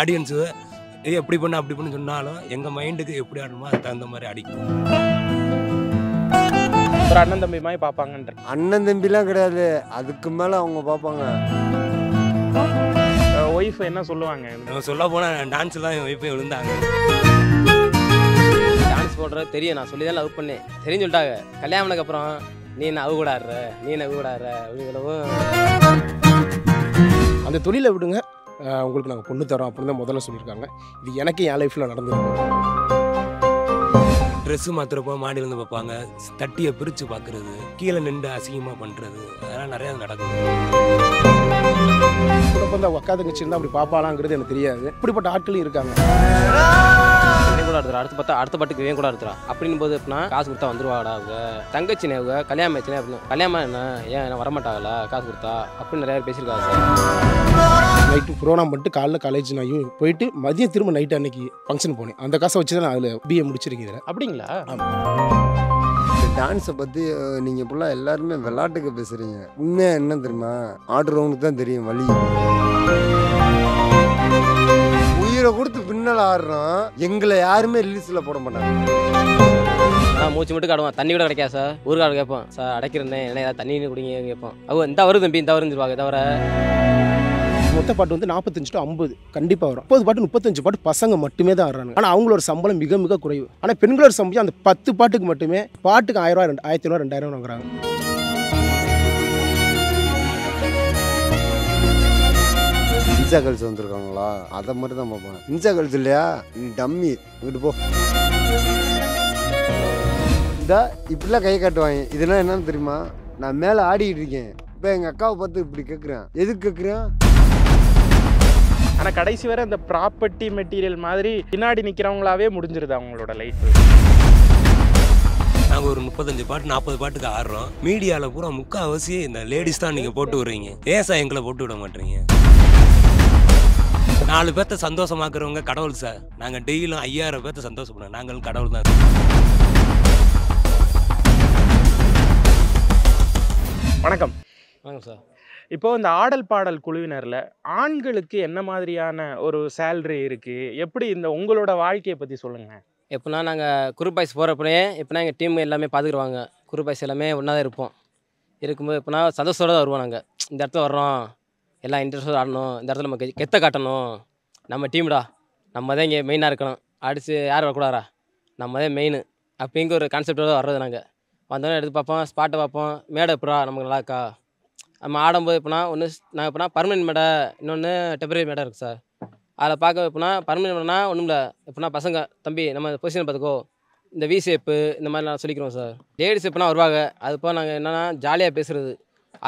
Audience எப்படி பண்ணு அப்படி பண்ணு சொன்னாலும் எங்கள் மைண்டுக்கு எப்படி ஆடணுமோ அதுக்கு தகுந்த மாதிரி அடிக்கும். ஒரு அண்ணன் தம்பி மாதிரி பார்ப்பாங்கன்ற. அண்ணன் தம்பிலாம் கிடையாது, அதுக்கு மேலே அவங்க பார்ப்பாங்க. ஒய்ஃப் என்ன சொல்லுவாங்க? நம்ம சொல்ல போனால் டான்ஸ்லாம் என் ஒய்ஃபே விழுந்தாங்க. டான்ஸ் போடுறது தெரியும், நான் சொல்லி தான் லவ் பண்ணேன், தெரியும் சொல்லிட்டாங்க. கல்யாணத்துக்கு அப்புறம் நீ என்ன அவ கூட ஆடுற, நீ என்ன அவ கூட ஆடுற அப்படிங்கிறவும் அந்த தொழிலை விடுங்க, உங்களுக்கு நாங்கள் பொண்ணு தரோம் அப்படின்னு தான் முதல்ல சொல்லியிருக்காங்க. இது எனக்கு என் லைஃப்பில் நடந்துருக்கு. ட்ரெஸ்ஸு மாத்திரப்போ மாடியிலேருந்து பார்ப்பாங்க, தட்டியை பிரித்து பார்க்குறது, கீழே நின்று அசிங்கமாக பண்ணுறது, அதெல்லாம் நிறையா நடக்குது. கூட வந்து அவங்க அக்கா தங்கச்சி இருந்தால் அப்படி பார்ப்பாலாங்கிறது எனக்கு தெரியாது. இப்படிப்பட்ட ஆட்களும் இருக்காங்க. இவன் கூட எடுத்துறா, அடுத்த பாட்டுக்கு இவன் கூட எடுத்துறா அப்படின்னு போது எப்படின்னா காசு கொடுத்தா வந்துருவாடா அவங்க தங்கச்சினே, அவங்க கல்யாணம் ஆச்சுனே அப்படின்னு. கல்யாணம் என்ன ஏன் வரமாட்டாங்களா காசு கொடுத்தா அப்படின்னு நிறைய பேர் பேசியிருக்காங்க சார். நைட்டு ப்ரோக்ராம் பண்ணிட்டு காலைல காலேஜ் நான் போயிட்டு மதியம் திரும்ப நைட்டு அன்னைக்கு ஃபங்க்ஷன் போனேன். அந்த காசை வச்சு தான் நான் அதில் பிஏ முடிச்சிருக்கேன். அப்படிங்களா? டான்ஸை பற்றி நீங்கள் ஃபுல்லாக எல்லாருமே விளையாட்டுக்கு பேசுகிறீங்க. உண்மையாக என்ன தெரியுமா, ஆடுறவங்களுக்கு தான் தெரியும் வலி. உயிரை கொடுத்து பின்னால் ஆடுறோம், எங்களை யாருமே ரிலீஸில் போட மாட்டாங்க. நான் மூச்சு மட்டும் காடுவேன், தண்ணி கூட கிடைக்காது சார். ஊருக்காடு கேட்போம் சார், அடைக்கிறேன் என்ன ஏதாவது தண்ணி குடிங்க கேட்போம். அவங்க இந்த வருது தம்பி இந்த வருந்துருவாங்க. தவிர மொத்த பாட்டு வந்து 45 to 50 கண்டிப்பாக வரும். 30 பாட்டு 35 பாட்டு பசங்க மட்டுமே தான் ஆடுறாங்க. ஆனால் அவங்களோட சம்பளம் மிக மிக குறைவு. ஆனால் பெண்களோட சம்பளம் அந்த 10 பாட்டுக்கு மட்டுமே பாட்டுக்கு 1000 ரூபா 1500 2000 வாங்குறாங்க. இன்ஸ்டா கேர்ள்ஸ் வந்திருக்காங்களா, அதை மட்டும் தான் பார்ப்பாங்க. இன்ஸ்டா கேர்ள்ஸ் இல்லையா, நீ டம்மி வீட்டு போ. இந்த இப்படிலாம் கை காட்டுவாங்க. இதெல்லாம் என்னன்னு தெரியுமா, நான் மேலே ஆடிக்கிட்டு இருக்கேன். இப்போ எங்கள் அக்காவை பார்த்து இப்படி கேட்குறேன், எதுக்கு கேட்குறேன்? ஆனால் கடைசி வரை அந்த ப்ராப்பர்ட்டி மெட்டீரியல் மாதிரி பின்னாடி நிற்கிறவங்களாவே முடிஞ்சிருது அவங்களோட லைஃப். நாங்கள் ஒரு 35 பாட்டு 40 பாட்டுக்கு ஆடுறோம். மீடியாவில் பூரா முக்கால்வாசி இந்த லேடிஸ் தான் நீங்கள் போட்டு விடுறீங்க. ஏன் சார் எங்களை போட்டு விட மாட்டீங்க? 4 பேர்த்த சந்தோஷமாக்குறவங்க கடவுள் சார். நாங்கள் டெய்லியும் 5000 பேர்த்த சந்தோஷப்படுறோம். நாங்கள் கடவுள் தான். வணக்கம். வாங்க சார். இப்போ இந்த ஆடல் பாடல் குழுவினரில் ஆண்களுக்கு என்ன மாதிரியான ஒரு சேலரி இருக்குது, எப்படி இந்த உங்களோட வாழ்க்கையை பற்றி சொல்லுங்கள். எப்படின்னா நாங்கள் குரூப் பாய்ஸ் போகிறப்பனே எப்படின்னா எங்கள் டீம் எல்லாமே பார்த்துக்குருவாங்க. குரூப் பாய்ஸ் எல்லாமே ஒன்றா தான் இருப்போம். இருக்கும்போது எப்படின்னா சந்தோஷத்தோடு தான் வருவோம். நாங்கள் இந்த இடத்துல வர்றோம், எல்லாம் இன்ட்ரெஸ்டோடு ஆடணும், இந்த இடத்துல நம்ம கெத்த காட்டணும், நம்ம டீம்டா, நம்ம தான் இங்கே மெயினாக இருக்கணும், அடித்து யார் வரக்கூடாதா, நம்ம தான் மெயின் அப்படிங்கிற ஒரு கான்செப்டோடு வர்றது. நாங்கள் வந்தோடனே எடுத்து பார்ப்போம், ஸ்பாட்டை பார்ப்போம், மேடை எப்படா நமக்கு நல்லா இருக்கா. நம்ம ஆடும்போது எப்படின்னா ஒன்று நாங்கள் எப்படின்னா பர்மனெண்ட் மேடை, இன்னொன்று டெம்பரரி மேடை இருக்குது சார். அதில் பார்க்க எப்படின்னா பர்மனெண்ட் மேடைனா ஒன்றும் இல்லை, எப்படின்னா பசங்க தம்பி நம்ம பொசிஷன் பார்த்துக்கோ, இந்த வி ஷேப்பு இந்த மாதிரி நான் சொல்லிக்கிறோம் சார். லேடிஸ் எப்படின்னா வருவாங்க, அது இப்போ நாங்கள் என்னென்னா ஜாலியாக பேசுகிறது,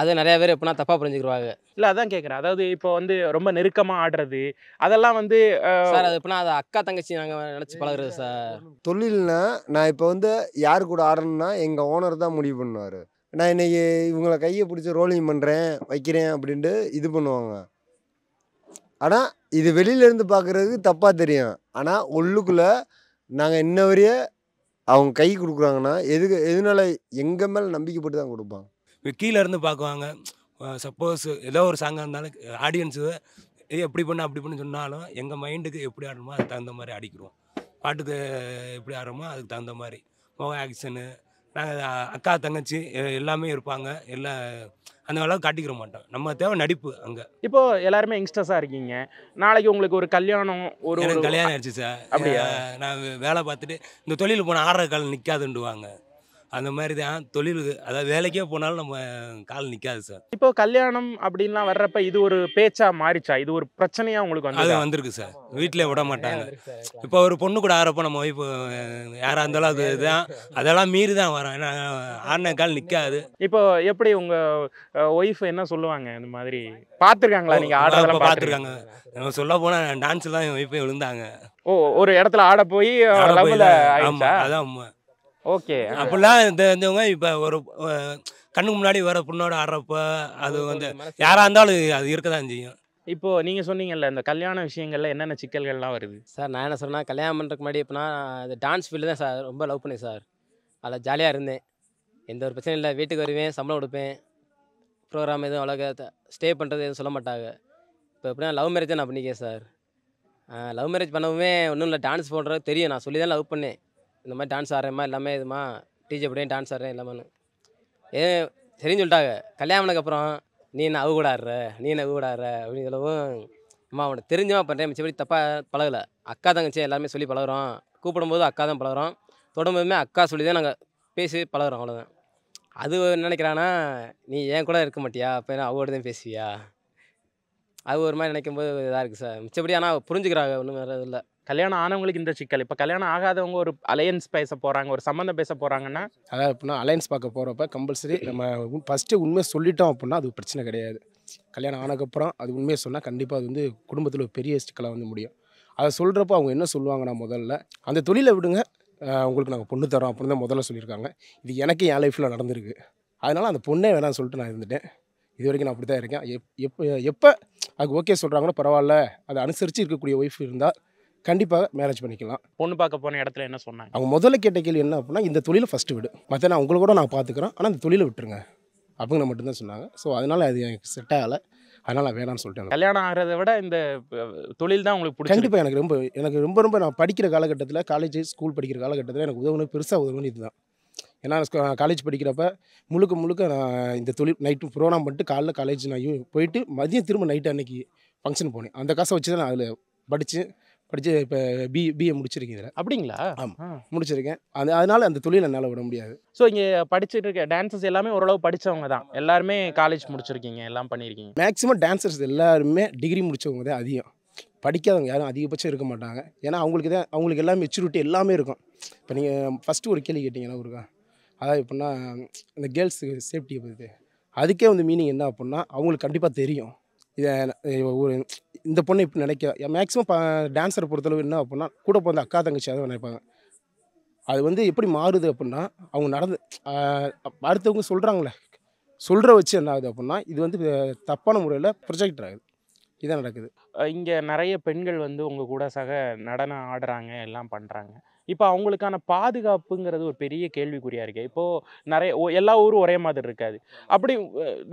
அது நிறையா பேர் எப்படின்னா தப்பாக புரிஞ்சுக்கிடுவாங்க. இல்லை அதான் கேட்குறேன். அதாவது இப்போ வந்து ரொம்ப நெருக்கமாக ஆடுறது அதெல்லாம் வந்து சார் அது எப்படின்னா அது அக்கா தங்கச்சி நாங்கள் நினச்சி பழகுறது சார். தொழில்னா நான் இப்போ வந்து யார் கூட ஆடணும்னா எங்கள் ஓனர் தான் முடிவு பண்ணுவார். நான் இன்னைக்கு இவங்களை கையை பிடிச்சி ரோலிங் பண்ணுறேன் வைக்கிறேன் அப்படின்ட்டு இது பண்ணுவாங்க. ஆனால் இது வெளியிலேருந்து பார்க்குறதுக்கு தப்பாக தெரியும். ஆனால் உள்ளுக்குள்ளே நாங்கள் இன்ன வரைய அவங்க கை கொடுக்குறாங்கன்னா எதனால எங்கள் மேலே நம்பிக்கைப்பட்டு தான் கொடுப்பாங்க. கீழே இருந்து பார்க்குவாங்க. சப்போஸ் ஏதோ ஒரு சாங்காக இருந்தாலும் ஆடியன்ஸு எப்படி பண்ணு அப்படி பண்ணு சொன்னாலும் எங்கள் மைண்டுக்கு எப்படி ஆடணுமோ அதுக்கு தகுந்த மாதிரி அடிக்கிறோம். பாட்டுக்கு எப்படி ஆடுறோமோ அதுக்கு தகுந்த மாதிரி முக ஆக்ஷனு, நாங்கள் அக்கா தங்கச்சி எல்லாமே இருப்பாங்க. எல்லாம் அந்த அளவுக்கு காட்டிக்கிற மாட்டோம். நம்ம தேவை நடிப்பு. அங்கே இப்போ எல்லாருமே யங்ஸ்டர்ஸாக இருக்கீங்க. நாளைக்கு உங்களுக்கு ஒரு கல்யாணம், எனக்கு கல்யாணம் ஆயிடுச்சு சார். அப்படியா? நான் வேலை பார்த்துட்டு இந்த தொழில் போனால் ஆடுற கால் நிற்காதுண்டுவாங்க. அந்த மாதிரி தான் தொழிலுக்கு, அதாவது வேலைக்கே போனாலும் நம்ம கால் நிற்காது சார். இப்போ கல்யாணம் அப்படின்லாம் வர்றப்ப இது ஒரு பேச்சா மாறிச்சா, இது ஒரு பிரச்சனையா உங்களுக்கு வந்து? அது வந்திருக்கு சார். வீட்டிலே விட மாட்டாங்க. இப்போ ஒரு பொண்ணு கூட ஆடுறப்போ நம்ம ஒய்ஃப் யாராக இருந்தாலும் அது இதுதான், அதெல்லாம் மீறி தான் வரோம். ஏன்னா ஆடின கால் நிற்காது. இப்போ எப்படி உங்க ஒய்ஃப் என்ன சொல்லுவாங்க? இந்த மாதிரி பார்த்துருக்காங்களா நீங்கள் ஆடுறதெல்லாம்? பார்த்துருக்காங்க. நம்ம சொல்ல போனால் டான்ஸ்லாம் என் ஒய்ஃபே விழுந்தாங்க. ஓ, ஒரு இடத்துல ஆட போய் லவ்ல ஆயிடுச்சா? அதான் உண்மை. ஓகே. அப்படிலாம் தெரிஞ்சவங்க இப்போ ஒரு கண்ணுக்கு முன்னாடி வர பொண்ணோட ஆடுறப்ப அது வந்து யாராக இருந்தாலும் அது இருக்க தான் செய்யும். இப்போ நீங்கள் சொன்னீங்கல்ல இந்த கல்யாண விஷயங்கள்ல என்னென்ன சிக்கல்கள்லாம் வருது சார் நான் என்ன சொன்னால் கல்யாணம் பண்ணுறதுக்கு முன்னாடி எப்படின்னா இந்த டான்ஸ் ஃபீல்டு தான் சார் ரொம்ப லவ் பண்ணேன் சார். அதில் ஜாலியாக இருந்தேன், எந்த ஒரு பிரச்சனையும் இல்லை. வீட்டுக்கு வருவேன், சம்பளம் கொடுப்பேன், ப்ரோக்ராம் எதுவும் அவ்வளோக்கா ஸ்டே பண்ணுறது எதுவும் சொல்ல மாட்டாங்க. இப்போ எப்படின்னா லவ் மேரேஜ் தான் நான் பண்ணிக்கேன் சார். லவ் மேரேஜ் பண்ணவுமே ஒன்றும் இல்லை, டான்ஸ் போடுறது தெரியும். நான் சொல்லி தான் லவ் பண்ணேன். இந்த மாதிரி டான்ஸ் ஆடுறேம்மா எல்லாமே இதுமா டிஜே அப்படியே டான்ஸ் ஆடுறேன் எல்லாமே. ஏன் சரின்னு சொல்லிட்டாங்க. கல்யாணம் பண்ணதுக்கப்புறம் நீ என்ன அவ கூட ஆடுற, நீ என்ன அவ கூட ஆடுற அப்படின்னு சொல்லவும், அம்மா அவனை தெரிஞ்சமா பண்ணுறேன், மிச்சப்படி தப்பாக பழகலை. அக்கா தங்கச்சி எல்லாருமே சொல்லி பழகுறோம். கூப்பிடும்போது அக்கா தான் பழகுறோம், தொடும்போதுமே அக்கா சொல்லி தான் நாங்கள் பேசி பழகுறோம், அவ்வளோதான். அது நினைக்கிறான்னா, நீ என் கூட இருக்க மாட்டியா, அப்போ என்ன அவ கூட தான் பேசுவியா, அது ஒரு மாதிரி நினைக்கும்போது இதாக இருக்குது சார். மிச்சப்படி ஆனால் புரிஞ்சுக்கிறாங்க, ஒன்றும் வேறு இல்லை. கல்யாணம் ஆனவங்களுக்கு இந்த சிக்கல். இப்போ கல்யாணம் ஆகாதவங்க ஒரு அலையன்ஸ் பேச போகிறாங்க, ஒரு சம்மந்தம் பேச போகிறாங்கன்னா, அதாவது எப்படின்னா அலையன்ஸ் பார்க்க போகிறப்ப கம்பல்சரி நம்ம ஃபஸ்ட்டு உண்மையை சொல்லிட்டோம் அப்படின்னா அது பிரச்சனை கிடையாது. கல்யாணம் ஆனதுக்கப்புறம் அது உண்மையை சொன்னால் கண்டிப்பாக அது வந்து குடும்பத்தில் ஒரு பெரிய சிக்கலாக வந்து முடியும். அதை சொல்கிறப்போ அவங்க என்ன சொல்லுவாங்கன்னா, முதல்ல அந்த தொழிலை விடுங்க, உங்களுக்கு நாங்கள் பொண்ணு தரோம் அப்படின்னு தான் முதல்ல சொல்லியிருக்காங்க. இது எனக்கு என் லைஃப்பில் நடந்திருக்கு. அதனால் அந்த பொண்ணே வேணாம்னு சொல்லிட்டு நான் இருந்துட்டேன். இது வரைக்கும் நான் அப்படி தான் இருக்கேன். எப்போ அது ஓகே சொல்கிறாங்களோ பரவாயில்ல, அதை அனுசரித்து இருக்கக்கூடிய ஒய்ஃப் இருந்தால் கண்டிப்பாக மேரேஜ் பண்ணிக்கலாம். பொண்ணு பார்க்க போன இடத்துல என்ன சொன்னாங்க? அவங்க முதல்ல கேட்ட கேள்வி என்ன அப்படின்னா, இந்த தொழிலை ஃபஸ்ட்டு விடு, மற்ற நான் உங்களை கூட நான் பார்த்துக்குறேன், ஆனால் இந்த தொழிலை விட்டுருங்க அப்படிங்கிற மட்டும்தான் சொன்னாங்க. ஸோ அதனால் அது எனக்கு செட் ஆகலை, அதனால் நான் வேணான்னு சொல்லிட்டேன். கல்யாணம் ஆகிறத விட இந்த தொழில் தான் உங்களுக்கு பிடிச்சி? கண்டிப்பாக எனக்கு ரொம்ப நான் படிக்கிற காலகட்டத்தில், காலேஜ் ஸ்கூல் படிக்கிற காலகட்டத்தில் எனக்கு உதவுனது பெருசாக உதவுன்னு இதுதான். ஏன்னா காலேஜ் படிக்கிறப்ப முழுக்க நான் இந்த தொழில் நைட்டு ப்ரோக்ராம் பண்ணிட்டு காலைல காலேஜ் நான் போயிட்டு மதியம் திரும்ப நைட்டு அன்னைக்கு ஃபங்க்ஷன் போனேன். அந்த காசை வச்சு தான் நான் அதில் படித்து இப்போ பிஏ முடிச்சிருக்கேன் இதில். அப்படிங்களா? ஆமாம், முடிச்சிருக்கேன். அதனால் அந்த தொழில் என்னால் விட முடியாது. ஸோ இங்கே படிச்சுட்டு இருக்க டான்சர்ஸ் எல்லாமே ஓரளவு படித்தவங்க தான், எல்லாருமே காலேஜ் முடிச்சிருக்கீங்க, எல்லாம் பண்ணியிருக்கீங்க. மேக்ஸிமம் டான்சர்ஸ் எல்லாருமே டிகிரி முடித்தவங்க தான் அதிகம். படிக்காதவங்க யாரும் அதிகபட்சம் இருக்க மாட்டாங்க. ஏன்னா அவங்களுக்கு எல்லாமே மெச்சூரிட்டி எல்லாமே இருக்கும். இப்போ நீங்கள் ஃபஸ்ட்டு ஒரு கேள்வி கேட்டிங்கன்னா இருக்கா, அதாவது எப்படின்னா இந்த கேர்ள்ஸு சேஃப்டியை பற்றி, அதுக்கே வந்து மீனிங் என்ன அப்படின்னா அவங்களுக்கு கண்டிப்பாக தெரியும். இதை ஒரு இந்த பொண்ணு இப்படி நினைக்க மேக்ஸிமம் டான்ஸரை பொறுத்தளவு என்ன அப்படின்னா கூட பிறந்த அக்கா தங்கச்சியாக தான் நினைப்பாங்க. அது வந்து எப்படி மாறுது அப்படின்னா, அவங்க அடுத்தவங்க சொல்கிறாங்களே, சொல்கிற வச்சு என்ன ஆகுது அப்படின்னா, இது வந்து தப்பான முறையில் ப்ரொஜெக்ட் ஆகுது. இதான் நடக்குது. இங்கே நிறைய பெண்கள் வந்து உங்கள் கூட நடனம் ஆடுறாங்க, எல்லாம் பண்ணுறாங்க. இப்போ அவங்களுக்கான பாதுகாப்புங்கிறது ஒரு பெரிய கேள்விக்குறியாக இருக்குது. இப்போது எல்லா ஊரும் ஒரே மாதிரி இருக்காது. அப்படி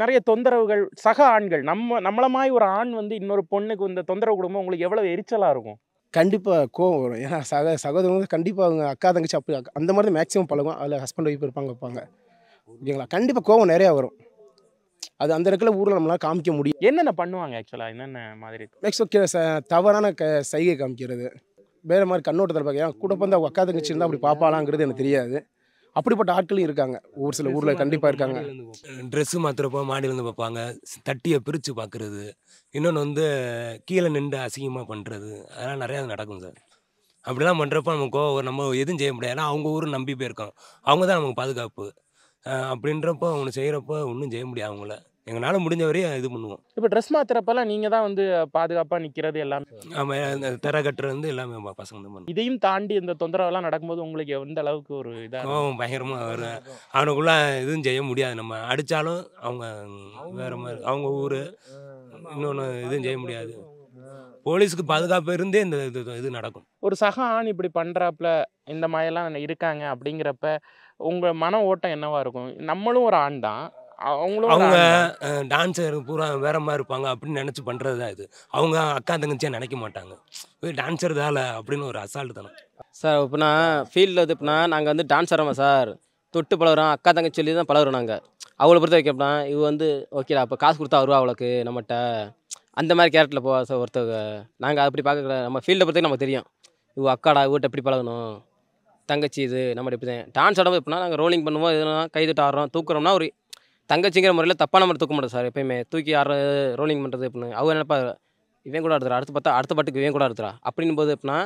நிறைய தொந்தரவுகள் ஆண்கள், நம்மள மாதிரி ஒரு ஆண் வந்து இன்னொரு பொண்ணுக்கு இந்த தொந்தரவு கொடுக்கும்போது உங்களுக்கு எவ்வளோ எரிச்சலாக இருக்கும்? கண்டிப்பாக கோவம் வரும். ஏன்னா சகோதரங்க கண்டிப்பாக அவங்க அக்கா தங்கச்சி அப்படி அந்த மாதிரி தான் மேக்ஸிமம் பழகும். அதில் ஹஸ்பண்ட் ஒய்ஃப் வைப்பாங்க. ஓகேங்களா? கண்டிப்பாக கோவம் நிறையா வரும். அது அந்த இடத்துல ஊரில் நம்மளால் காமிக்க முடியும். என்னென்ன பண்ணுவாங்க ஆக்சுவலாக? என்னென்ன மாதிரி? மேக்ஸிமம் தவறான சைகை காமிக்கிறது, வேறு மாதிரி கண்ணோட்டத்தில் பார்க்க. ஏன் கூட பிறந்த அவங்க அக்கா தங்கச்சி இருந்தால் அப்படி பார்ப்பாலாங்கிறது எனக்கு தெரியாது. அப்படிப்பட்ட ஆட்களும் இருக்காங்க, ஒரு சில ஊரில் கண்டிப்பாக இருக்காங்க. ட்ரெஸ்ஸு மாற்றுறப்போ மாடியிலேருந்து பார்ப்பாங்க, தட்டியை பிரித்து பார்க்குறது, இன்னொன்று வந்து கீழே நின்று அசிங்கமாக பண்ணுறது, அதெல்லாம் நிறையா நடக்கும் சார். அப்படிலாம் பண்ணுறப்போ நம்ம நம்ம எதுவும் செய்ய முடியாது. ஏன்னா அவங்க ஊர் நம்பி போயிருக்கோம், அவங்க தான் நமக்கு பாதுகாப்பு. அப்படின்றப்போ அவங்க செய்கிறப்போ ஒன்றும் செய்ய முடியாது அவங்கள. எங்களால் முடிஞ்ச வரையும் இது பண்ணுவோம். இப்போ ட்ரெஸ் மாற்றுறப்பெல்லாம் நீங்கள் தான் வந்து பாதுகாப்பாக நிற்கிறது எல்லாமே? ஆமாம், இந்த தர கட்டுறது எல்லாமே பசங்க தான் பண்ணுவோம். இதையும் தாண்டி இந்த தொந்தரவெல்லாம் நடக்கும்போது உங்களுக்கு எந்த அளவுக்கு ஒரு இதாக பயங்கரமாக வரும். அவனுக்குள்ள எதுவும் செய்ய முடியாது. நம்ம அடித்தாலும் அவங்க வேறு மாதிரி அவங்க ஊர், இன்னொன்று எதுவும் செய்ய முடியாது. போலீஸுக்கு பாதுகாப்பு இருந்தே இந்த இது நடக்கும். ஒரு ஆண் இப்படி பண்ணுறாப்புல இந்த மாதிரிலாம் இருக்காங்க அப்படிங்கிறப்ப உங்கள் மன ஓட்டம் என்னவா இருக்கும்? நம்மளும் ஒரு ஆண் தான், அவங்க டான்ஸர் பூரா வேற மாதிரி இருப்பாங்க அப்படின்னு நினச்சி பண்ணுறது தான் இது. அவங்க அக்கா தங்கச்சியாக நினைக்க மாட்டாங்க, டான்ஸர் தால அப்படின்னு ஒரு அசால்ட்டு தானே சார். இப்போனா ஃபீல்டில் வந்து இப்போனா நாங்கள் வந்து டான்ஸ் ஆடுறோமா சார், தொட்டு பழகுறோம், அக்கா தங்கச்சி சொல்லி தான் பழகுறோம் நாங்கள். அவளை பொறுத்த வைக்க அப்படின்னா இவ வந்து ஓகேடா அப்போ காசு கொடுத்தா வருவா அவளுக்கு நம்மகிட்ட, அந்த மாதிரி கேரக்டரில் போவா சார் ஒருத்தவங்க. நாங்கள் அப்படி பார்க்கல, நம்ம ஃபீல்டை பொறுத்தவரைக்கும் நமக்கு தெரியும், இவ அக்காடா இவட்ட எப்படி பழகணும், தங்கச்சி இது நம்ம எப்படி தான். டான்ஸ் ஆடும்போது எப்படின்னா நாங்கள் ரோலிங் பண்ணுவோம், எதுனா கை தட்டு ஆடுறோம், தூக்குறோம்னா ஒரு தங்கச்சிங்கிற முறையில் தப்பான மாதிரி தூக்க மாட்டோம் சார். எப்பயுமே தூக்கி ஆடுறது ரோலிங் பண்ணுறது எப்படின்னு அவங்க நினைப்பா, இவன் கூட அடுத்துறா, அடுத்த பாட்டுக்கு இவன் கூட அடுத்துறா அப்படின்னு போது எப்படின்னா,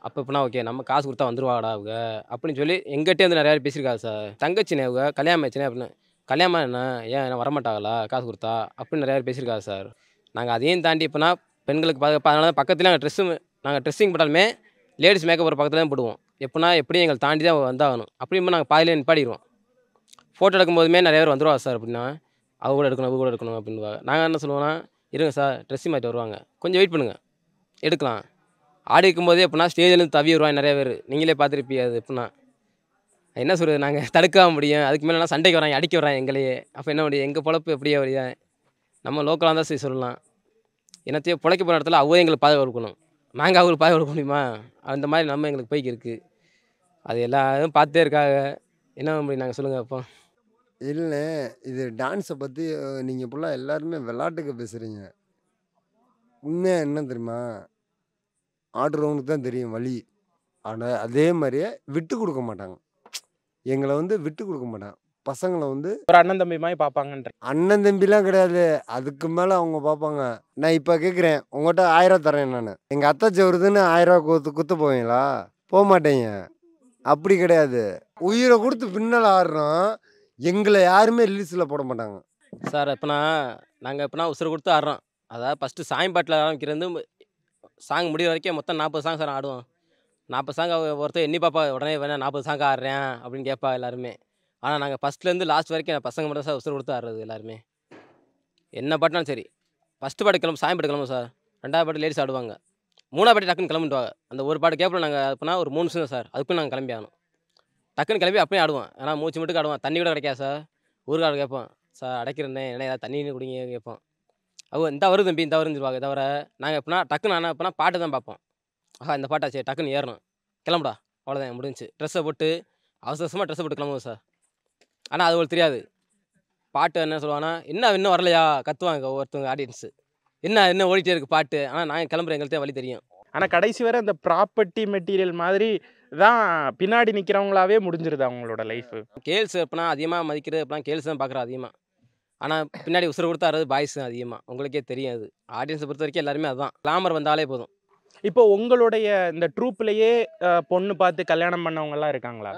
அப்போ எப்படின்னா ஓகே நம்ம காசு கொடுத்தா வந்துருவாடா அவங்க அப்படின்னு சொல்லி எங்கிட்டே வந்து நிறையா பேசியிருக்காங்க சார். தங்கச்சினே அவங்க கல்யாணம் ஆயிடுச்சுனே அப்படின்னு, கல்யாணம் என்ன ஏன் வரமாட்டாங்களா காசு கொடுத்தா அப்படின்னு நிறையா பேசியிருக்காங்க சார். நாங்கள் அதையும் தாண்டி இப்போனா பெண்களுக்கு அதனால தான் பக்கத்தில் நாங்கள் ட்ரெஸ்ஸிங் போட்டாலுமே லேடிஸ் மேக்கப் ஒரு பக்கத்தில் தான் போடுவோம். எப்படின்னா எப்படியும் எங்களை தாண்டி தான் வந்தாகணும். அப்படியும் நாங்கள் பாதியிலே நிப்பாடிடுவோம். ஃபோட்டோ எடுக்கும்போதுமே நிறைய பேர் வந்துடுவா சார். அப்படின்னா அவ கூட எடுக்கணும் அப்படின்வாங்க. நாங்கள் என்ன சொல்லுவோம்னா, இருங்க சார் ட்ரெஸ்ஸிங் மாற்றி வருவாங்க, கொஞ்சம் வெயிட் பண்ணுங்கள் எடுக்கலாம். ஆடி இருக்கும்போதே எப்படின்னா ஸ்டேஜ்லேருந்து தவி வருவாங்க நிறைய பேர், நீங்களே பார்த்துருப்பீங்க. அது எப்படின்னா என்ன சொல்கிறது, நாங்கள் தடுக்க முடியும், அதுக்கு மேலே சண்டைக்கு வராங்க, அடிக்க வராங்க எங்களையே. அப்போ என்ன முடியும், எங்கள் பொழப்பு எப்படியே வரையா, நம்ம லோக்கலாக தான் சரி சொல்லலாம். என்னத்தையும் பிழைக்க போகிற இடத்துல அவங்க எங்களுக்கு பாதுகாப்பு இருக்கணும். நாங்கள் அவங்களுக்கு பாய் கொடுக்க முடியுமா? அந்த மாதிரி நம்ம எங்களுக்கு பைக்கு இருக்குது. அது எல்லாரும் பார்த்துட்டே இருக்காங்க. என்ன பண்ண முடியும் நாங்கள் சொல்லுங்கள் அப்போ? இல்லை, இது டான்ஸை பற்றி நீங்கள் ஃபுல்லாக எல்லாருமே விளாட்டுக்கு பேசுகிறீங்க. உண்மையாக என்ன தெரியுமா? ஆடுறவங்களுக்கு தான் தெரியும் வலி. ஆனால் அதே மாதிரியே விட்டு கொடுக்க மாட்டாங்க. எங்களை வந்து விட்டு கொடுக்க மாட்டாங்க. பசங்களை வந்து ஒரு அண்ணன் தம்பி மாதிரி பார்ப்பாங்கன்ற. அண்ணன் தம்பிலாம் கிடையாது. அதுக்கு மேலே அவங்க பார்ப்பாங்க. நான் இப்போ கேட்குறேன், உங்கள்கிட்ட 1000 தரேன் நான். எங்கள் அத்தாச்சி வருதுன்னு 1000 குத்த போவீங்களா? போக மாட்டேங்க. அப்படி கிடையாது. உயிரை கொடுத்து பின்னால் ஆடுறோம். எங்களை யாருமே ரிலீஸில் போட மாட்டாங்க. சார் எப்போனா நாங்கள் எப்போனா உசுறு கொடுத்து ஆடுறோம். அதாவது ஃபஸ்ட்டு சாமி பாட்டில் ஆரம்பிக்கிறது சாங் முடிகிற வரைக்கும் மொத்தம் 40 சாங் சார் ஆடுவோம். 40 சாங் ஒருத்தர் எண்ணி பாப்பா உடனே வேணா 40 சாங் ஆடுறேன் அப்படின்னு கேட்பா எல்லாருமே. ஆனால் நாங்கள் ஃபஸ்ட்லேருந்து லாஸ்ட் வரைக்கும் பசங்க மட்டும் சார் உசுறு கொடுத்து ஆடுறது எல்லாருமே. என்ன பாட்டினாலும் சரி. ஃபஸ்ட்டு பாட்டு கிளம்பும் சாமி பாட்டு கிளம்பும் சார். 2வது பாட்டு லேடிஸ் ஆடுவாங்க. 3வது பாட்டு டக்குன்னு கிளம்பிடுவாங்க. அந்த ஒரு பாட்டு கேப்பில் நாங்கள் எப்போனா ஒரு 3 நிமிஷம் சார். அதுக்கும் நாங்கள் கிளம்பி ஆகணும். டக்குன்னு கிளம்பி அப்படியே ஆடுவோம். ஏன்னா மூச்சு மட்டும் ஆடுவோம். தண்ணி கூட கிடைக்காது சார். ஊருக்காடு கேட்போம். சார் அடைக்கிறேன்னே என்ன ஏதாவது தண்ணி குடிங்க கேட்போம். அவங்க இந்த வருது தம்பி இந்த வருதுன்னு தவிர நாங்கள் எப்படின்னா டக்குன்னு ஆனால் எப்போனா பாட்டு தான் பார்ப்போம். ஆஹா இந்த பாட்டா சரி டக்குன்னு ஏறணும் கிளம்புடா அவ்வளோதான் முடிஞ்சுச்சு. ட்ரெஸ்ஸை போட்டு அவசரமாக ட்ரெஸ்ஸை போட்டு கிளம்புவோம் சார். ஆனால் அது உங்களுக்கு தெரியாது. பாட்டு என்ன சொல்லுவாங்கன்னா இன்னும் வரலையா கத்துவாங்க ஒவ்வொருத்தவங்க ஆடியன்ஸு. என்ன ஓடிட்டே இருக்குது பாட்டு. ஆனால் நாங்கள் கிளம்புற எங்கள்கிட்ட வழி தெரியும். ஆனால் கடைசி வரை அந்த ப்ராப்பர்ட்டி மெட்டீரியல் மாதிரி தான் பின்னாடி நிற்கிறவங்களாவே முடிஞ்சிருது அவங்களோட லைஃபு. கேர்ள்ஸ் எப்படின்னா அதிகமாக மதிக்கிறது எப்படின்னா கேர்ள்ஸ் தான் பார்க்குறோம் அதிகமாக. ஆனால் பின்னாடி உசுறு கொடுத்து ஆடுறது பாய்ஸ் தான் அதிகமாக. உங்களுக்கே தெரியும் அது. ஆடியன்ஸை பொறுத்த வரைக்கும் எல்லாருமே அதுதான். கிளாமர் வந்தாலே போதும். இப்போ உங்களுடைய இந்த ட்ரூப்லேயே பொண்ணு பார்த்து கல்யாணம் பண்ணவங்கலாம் இருக்காங்களா?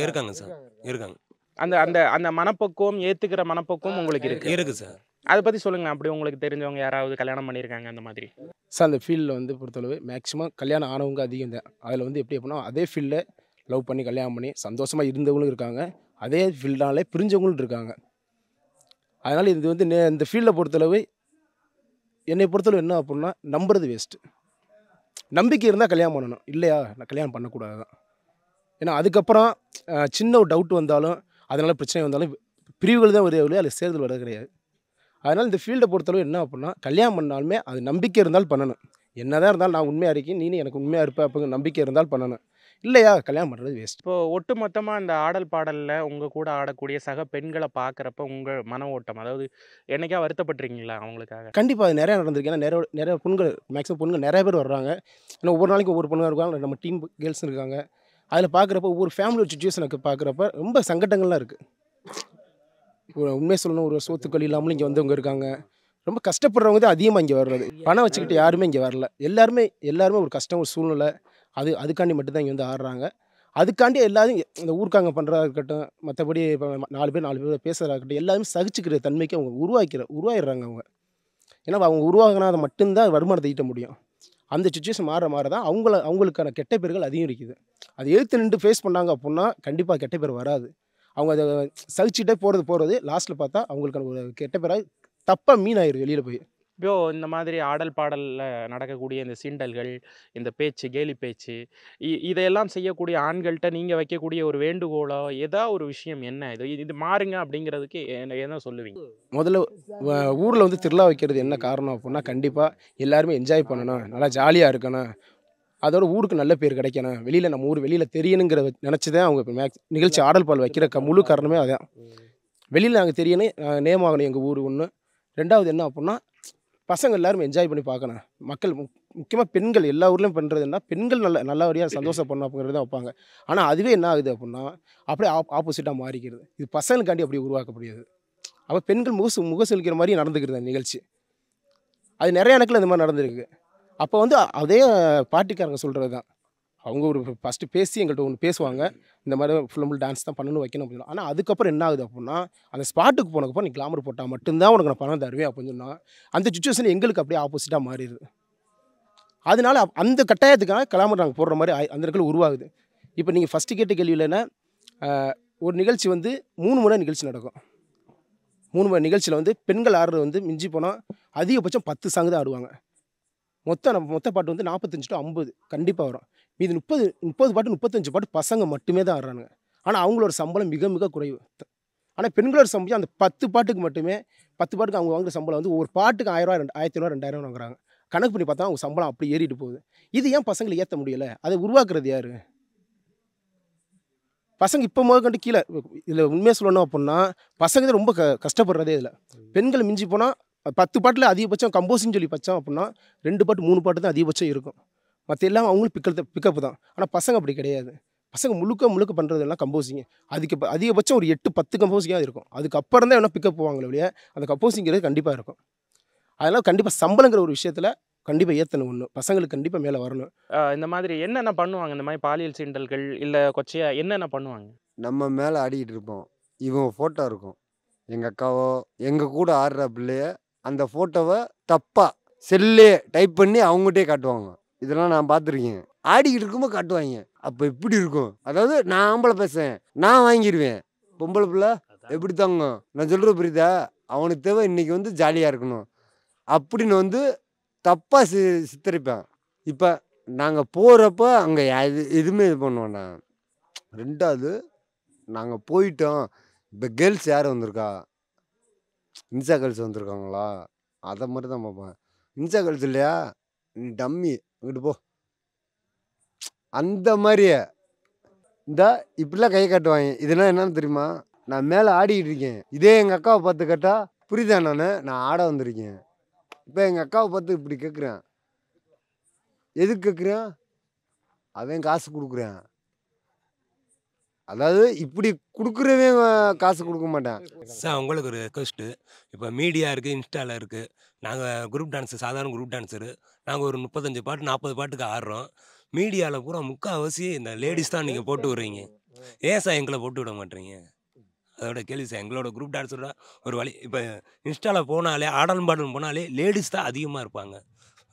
இருக்காங்க சார், இருக்காங்க. அந்த அந்த அந்த மனப்பக்குவம் ஏற்றுக்கிற மனப்பக்குவம் உங்களுக்கு இருக்குது சார். அதை பற்றி சொல்லுங்கள். அப்படி உங்களுக்கு தெரிஞ்சவங்க யாராவது கல்யாணம் பண்ணியிருக்காங்க அந்த மாதிரி? சார் அந்த ஃபீல்டில் வந்து பொறுத்தளவு மேக்ஸிமம் கல்யாணம் ஆனவங்க அதிகம் தான். அதில் வந்து எப்படி அப்படின்னா அதே ஃபீல்டில் லவ் பண்ணி கல்யாணம் பண்ணி சந்தோஷமாக இருந்தவங்களும் இருக்காங்க. அதே ஃபீல்டாலே பிரிஞ்சவங்களும் இருக்காங்க. அதனால் இது வந்து இந்த ஃபீல்டை பொறுத்தளவு என்னை பொறுத்தளவு என்ன அப்படின்னா நம்புறது வேஸ்ட்டு. நம்பிக்கை இருந்தால் கல்யாணம் பண்ணணும். இல்லையா நான் கல்யாணம் பண்ணக்கூடாது தான். ஏன்னா அதுக்கப்புறம் சின்ன ஒரு டவுட் வந்தாலும் அதனால் பிரச்சனை வந்தாலும் பிரிவுகள் தான் வருது, அதில் சேர்தல் வர்றது கிடையாது. அதனால் இந்த ஃபீல்டை பொறுத்தளவு என்ன அப்படின்னா கல்யாணம் பண்ணாலுமே அது நம்பிக்கை இருந்தால் பண்ணணும். என்ன தான் இருந்தாலும் நான் உண்மையாக இருக்கேன், நீ எனக்கு உண்மையாக இருப்பேன் அப்படிங்கிற நம்பிக்கை இருந்தால் பண்ணணும். இல்லையா கல்யாணம் பண்ணுறது வேஸ்ட். இப்போ ஒட்டு மொத்தமாக இந்த ஆடல் பாடலில் உங்கள் கூட ஆடக்கூடிய சக பெண்களை பார்க்குறப்ப உங்கள் மன ஓட்டம், அதாவது என்னைக்கா வருத்தப்பட்டிருக்கீங்களா அவங்களுக்காக? கண்டிப்பாக அது நிறையா நடந்திருக்கு. ஏன்னா நிறைய பொண்கள் மேக்ஸிமம் பொண்ணுங்க நிறைய பேர் வர்றாங்க. ஏன்னா ஒவ்வொரு நாளைக்கு ஒவ்வொரு பொண்ணுங்க இருக்காங்க. நம்ம டீம் கேர்ள்ஸ் இருக்காங்க. அதில் பார்க்குறப்ப ஒவ்வொரு ஃபேமிலி சுச்சுவேஷனுக்கு பார்க்குறப்ப ரொம்ப சங்கடங்கள்லாம் இருக்குது. உண்மையை சொல்லணும், ஒரு சோத்துக்கள் இல்லாமலும் இங்கே வந்தவங்க இருக்காங்க. ரொம்ப கஷ்டப்படுறவங்க தான் அதிகமாக இங்கே வர்றது. பணம் வச்சுக்கிட்டு யாருமே இங்கே வரல. எல்லாருமே ஒரு கஷ்டம், ஒரு சூழ்நிலை. அதுக்காண்டி மட்டும்தான் இங்கே வந்து ஆடுறாங்க. அதுக்காண்டி எல்லாரும் இந்த ஊர்க்காங்க பண்ணுறதா இருக்கட்டும், மற்றபடி இப்போ 4 பேர் பேசுகிறதா இருக்கட்டும், எல்லாருமே சகிச்சுக்கிற தன்மைக்கு அவங்க உருவாயிடுறாங்க அவங்க. ஏன்னா அவங்க உருவாகினா அதை மட்டும்தான் வருமானத்தை ஈட்ட முடியும். அந்த சுச்சுவேஷன் மாற தான் அவங்களுக்கான கெட்ட பேர்கள் அதிகம் இருக்குது. அதை எழுத்து நின்று ஃபேஸ் பண்ணாங்க அப்படின்னா கண்டிப்பாக கெட்ட பேர் வராது. அவங்க அதை சகிச்சுட்டே போகிறது லாஸ்ட்டில் பார்த்தா அவங்களுக்கான ஒரு கெட்ட பேராக தப்பாக மீனாயிரும் வெளியில் போய். இப்போ இந்த மாதிரி ஆடல் பாடலில் நடக்கக்கூடிய இந்த சீண்டல்கள், இந்த பேச்சு, கேலி பேச்சு, இதையெல்லாம் செய்யக்கூடிய ஆண்கள்கிட்ட நீங்கள் வைக்கக்கூடிய ஒரு வேண்டுகோளோ ஏதாவது ஒரு விஷயம் என்ன? இது மாறுங்க அப்படிங்கிறதுக்கு என்ன சொல்லுவீங்க? முதல்ல ஊரில் வந்து திருவிழா வைக்கிறது என்ன காரணம் அப்படின்னா கண்டிப்பாக எல்லாருமே என்ஜாய் பண்ணணும், நல்லா ஜாலியாக இருக்கணும், அதோட ஊருக்கு நல்ல பேர் கிடைக்கணும், நம்ம ஊர் வெளியில் தெரியணுங்கிறத நினச்சி தான் அவங்க நிகழ்ச்சி ஆடல் பாடல் வைக்கிற முழு காரணமே அதான். வெளியில் நாங்கள் தெரியணும், நேம் ஆகணும் எங்கள் ஊர் ஒன்று. 2வது என்ன அப்படின்னா பசங்க எல்லாருமே என்ஜாய் பண்ணி பார்க்கணும். மக்கள் முக்கியமாக பெண்கள் எல்லா ஊர்லேயும் பண்ணுறதுன்னா பெண்கள் நல்லபடியாக சந்தோஷம் பண்ணணும் அப்படிங்கிறது தான் வைப்பாங்க. ஆனால் அதுவே என்ன ஆகுது அப்படின்னா அப்படியே ஆப்போசிட்டாக மாறிக்கிறது. இது பசங்களுக்காண்டி அப்படி உருவாக்கப்படுகிறது. அப்போ பெண்கள் முக செலுக்கிற மாதிரி நடந்துக்கிறது அந்த நிகழ்ச்சி. அது நிறைய இடத்துல இந்த மாதிரி நடந்திருக்கு. அப்போ வந்து அதே பாட்டிக்காரங்க சொல்கிறது தான். அவங்க ஒரு ஃபஸ்ட்டு பேசி எங்கள்கிட்ட ஒன்று பேசுவாங்க, இந்த மாதிரி ஃபுல் டான்ஸ் தான் பண்ணணும் வைக்கணும் அப்படின்னு. ஆனால் அதுக்கப்புறம் என்ன ஆகுது அப்படின்னா அந்த ஸ்பாட்டுக்கு போனதுக்கப்புறம் நீ கிளாமர் போட்டால் மட்டும்தான் உனக்கு நான் பணம் தருவேன் அப்படின்னு சொன்னால் அந்த சுச்சுவேஷன் எங்களுக்கு அப்படியே ஆப்போசிட்டாக மாறிடுது. அதனால அந்த கட்டாயத்துக்காக கிளாமர் நாங்கள் போடுற மாதிரி அந்த இடத்துல உருவாகுது. இப்போ நீங்கள் ஃபஸ்ட்டு கேட்ட கேள்வியில்னா ஒரு நிகழ்ச்சி வந்து 3 முறை நிகழ்ச்சி நடக்கும். 3 முறை நிகழ்ச்சியில் வந்து பெண்கள் ஆடுறது வந்து மிஞ்சி போனால் அதிகபட்சம் 10 சாங் தான் ஆடுவாங்க. மொத்த பாட்டு வந்து 45 to 50 கண்டிப்பாக வரும். மீது 30 பாட்டு 35 பாட்டு பசங்க மட்டுமே தான் ஆடுறாங்க. ஆனால் அவங்களோட சம்பளம் மிக மிக குறைவு. ஆனால் பெண்களோட சம்பளம் அந்த 10 பாட்டுக்கு மட்டுமே 10 பாட்டுக்கு அவங்க வாங்குற சம்பளம் வந்து ஒரு பாட்டுக்கு 1000 1500 2000 வாங்குறாங்க. கணக்கு பண்ணி பார்த்தா அவங்க சம்பளம் அப்படி ஏறிட்டு போகுது. இது ஏன் பசங்களை ஏற்ற முடியலை? அதை உருவாக்குறது யார்? பசங்க இப்போ முதற்கொண்டு கீழே இதில் உண்மையாக சொல்லணும் அப்படின்னா பசங்க தான் ரொம்ப கஷ்டப்படுறதே இதில். பெண்கள் மிஞ்சி போனால் 10 பாட்டில் அதிகபட்சம் கம்போசிங் சொல்லி பச்சோம் அப்படின்னா 2 பாட்டு 3 பாட்டு தான் அதிகபட்சம் இருக்கும். மற்ற எல்லாம் அவங்களும் பிக்கப் தான். ஆனால் பசங்க அப்படி கிடையாது. பசங்க முழுக்க பண்ணுறதெல்லாம் கம்போசிங். அதுக்கு இப்போ அதிகபட்சம் ஒரு 8-10 கம்போசிங்காக இருக்கும். அதுக்கப்புறம் தான் என்ன பிக்கப் போவாங்களே ஒழிய அந்த கம்போசிங்கிறது கண்டிப்பாக இருக்கும். அதனால் கண்டிப்பாக சம்பளங்கிற ஒரு விஷயத்தில் கண்டிப்பாக ஏற்றணும். ஒன்று பசங்களுக்கு கண்டிப்பாக மேலே வரணும். இந்த மாதிரி என்னென்ன பண்ணுவாங்க? இந்த மாதிரி பாலியல் சீண்டல்கள் இல்லை கொச்சையா என்னென்ன பண்ணுவாங்க? நம்ம மேலே ஆடிக்கிட்டு இருப்போம். இவங்க ஃபோட்டோ இருக்கும். எங்கள் அக்காவோ எங்கள் கூட ஆடுற பிள்ளைய அந்த ஃபோட்டோவை தப்பாக செல்லே டைப் பண்ணி அவங்ககிட்டே காட்டுவாங்க. இதெல்லாம் நான் பார்த்துருக்கேன். ஆடிக்கிட்டு இருக்கும்போது காட்டுவாங்க. அப்போ எப்படி இருக்கும்? அதாவது நான் ஆம்பளை பேசுவேன், நான் வாங்கிடுவேன். பொம்பளை பிள்ளை எப்படி தாங்க நான் சொல்கிற புரியுதா? அவனுக்கு தேவை இன்றைக்கி வந்து ஜாலியாக இருக்கணும் அப்படின்னு வந்து தப்பாக சித்தரிப்பேன். இப்போ நாங்கள் போகிறப்ப அங்கே எதுவுமே இது பண்ணுவோண்ணா. 2வது நாங்கள் போயிட்டோம். இப்போ கேர்ள்ஸ் யார் வந்திருக்கா? இன்சா கேர்ள்ஸ் வந்திருக்காங்களா? அதை மாதிரி தான் பார்ப்பேன். இன்சா கேர்ள்ஸ் இல்லையா? நீ டம்மி இங்கிட்டு போ. அந்த மாதிரியே இந்த இப்படிலாம் கை காட்டுவாங்க. இதெல்லாம் என்னன்னு தெரியுமா? நான் மேலே ஆடிக்கிட்டு இருக்கேன். இதே எங்கள் அக்காவை பார்த்து கேட்டால் புரியுதா? நான் ஆட வந்திருக்கேன். இப்போ எங்கள் அக்காவை பார்த்து இப்படி கேட்குறேன். எதுக்கு கேட்குறேன்? அவன் காசு கொடுக்குறேன். அதாவது இப்படி கொடுக்குறவன் காசு கொடுக்க மாட்டேன். சார் உங்களுக்கு ஒரு ரெக்வஸ்ட்டு. இப்போ மீடியா இருக்குது, இன்ஸ்டாவில் இருக்குது. நாங்கள் குரூப் டான்ஸு, சாதாரண குரூப் டான்ஸரு. நாங்கள் ஒரு 35 பாட்டு 40 பாட்டுக்கு ஆடுறோம். மீடியாவில் பூரா முக்கால்வாசி இந்த லேடிஸ் தான் நீங்கள் போட்டு விட்றீங்க. ஏன் சார் எங்களை போட்டு விட மாட்டீங்க? அதோட கேள்வி சார். எங்களோட குரூப் டான்ஸரோட ஒரு வழி. இப்போ இன்ஸ்டாவில் போனாலே ஆடலும் பாடலும் போனாலே லேடிஸ் தான் அதிகமாக இருப்பாங்க.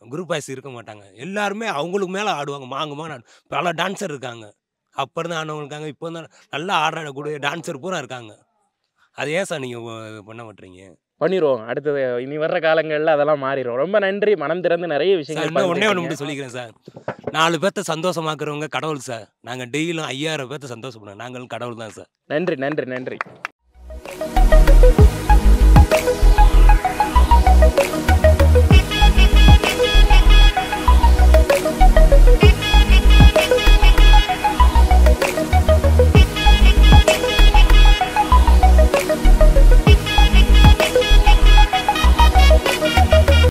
குரூப் பாய்ஸ் இருக்க மாட்டாங்க. எல்லாருமே அவங்களுக்கு மேலே ஆடுவாங்க. மாங்கமாக பல டான்ஸர் இருக்காங்க. அப்போ இருந்து ஆனவங்க இருக்காங்க. இப்போ தான் நல்லா ஆடக்கூடிய டான்ஸர் பூரா இருக்காங்க. அது ஏன் சார் நீங்கள் பண்ண மாட்டீங்க? பண்ணிடுவோம். அடுத்தது இனி வர்ற காலங்களில் அதெல்லாம் மாறிடும். ரொம்ப நன்றி. மனம் திறந்து நிறைய சார் விஷயங்கள் இன்னும் ஒன்றே ஒன்று பகிர்ந்துக்கிட்டீங்க. மட்டும் சொல்லிக்கிறேன் சார். 4 பேர்த்த சந்தோஷமாக்குறவங்க கடவுள் சார். நாங்கள் டெய்லியும் 5000 பேர்த்த சந்தோஷப்படுறோம். நாங்களும் கடவுள் தான் சார். நன்றி.